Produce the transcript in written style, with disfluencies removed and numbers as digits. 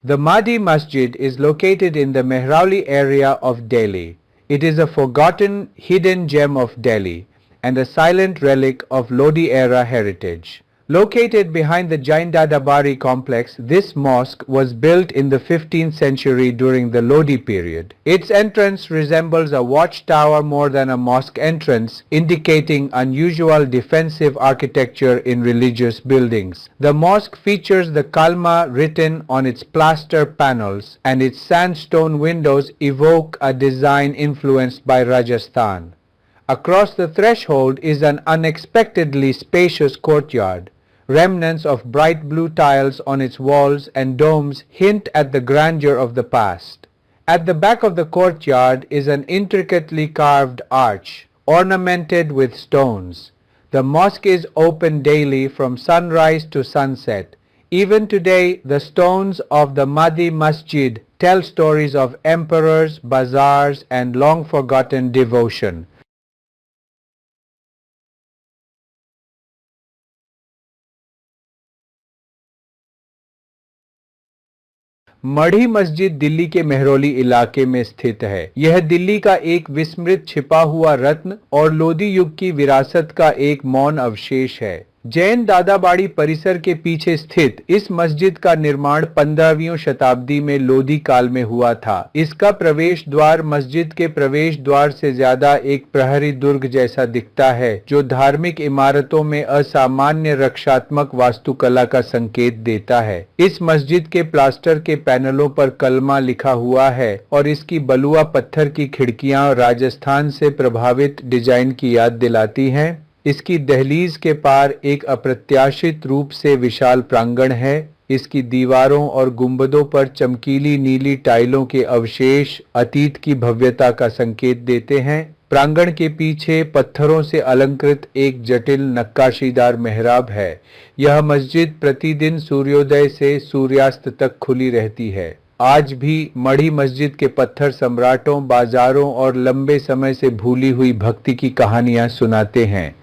The Mahdi Masjid is located in the Mehrauli area of Delhi. It is a forgotten, hidden gem of Delhi and a silent relic of Lodi-era heritage. Located behind the Jain Dadabari complex, this mosque was built in the 15th century during the Lodi period. Its entrance resembles a watchtower more than a mosque entrance, indicating unusual defensive architecture in religious buildings. The mosque features the Kalma written on its plaster panels, and its sandstone windows evoke a design influenced by Rajasthan. Across the threshold is an unexpectedly spacious courtyard. Remnants of bright blue tiles on its walls and domes hint at the grandeur of the past. At the back of the courtyard is an intricately carved arch, ornamented with stones. The mosque is open daily from sunrise to sunset. Even today, the stones of the Mahdi Masjid tell stories of emperors, bazaars, and long-forgotten devotion. मढ़ी मस्जिद दिल्ली के मेहरौली इलाके में स्थित है। यह दिल्ली का एक विस्मृत छिपा हुआ रत्न और लोदी युग की विरासत का एक मौन अवशेष है। जैन दादाबाड़ी परिसर के पीछे स्थित इस मस्जिद का निर्माण 15वीं शताब्दी में लोदी काल में हुआ था। इसका प्रवेश द्वार मस्जिद के प्रवेश द्वार से ज्यादा एक प्रहरी दुर्ग जैसा दिखता है, जो धार्मिक इमारतों में असामान्य रक्षात्मक वास्तुकला का संकेत देता है। इस मस्जिद के प्लास्टर के पैनलों पर कलमा लिखा हुआ है और इसकी बलुआ पत्थर की खिड़कियां राजस्थान से प्रभावित डिजाइन की याद दिलाती हैं। इसकी दहलीज के पार एक अप्रत्याशित रूप से विशाल प्रांगण है। इसकी दीवारों और गुंबदों पर चमकीली नीली टाइलों के अवशेष अतीत की भव्यता का संकेत देते हैं। प्रांगण के पीछे पत्थरों से अलंकृत एक जटिल नक्काशीदार मेहराब है। यह मस्जिद प्रतिदिन सूर्योदय से सूर्यास्त तक खुली रहती है। आज भी मढ़ी मस्जिद के पत्थर सम्राटों, बाजारों और लंबे समय से भूली हुई भक्ति की कहानियां सुनाते हैं।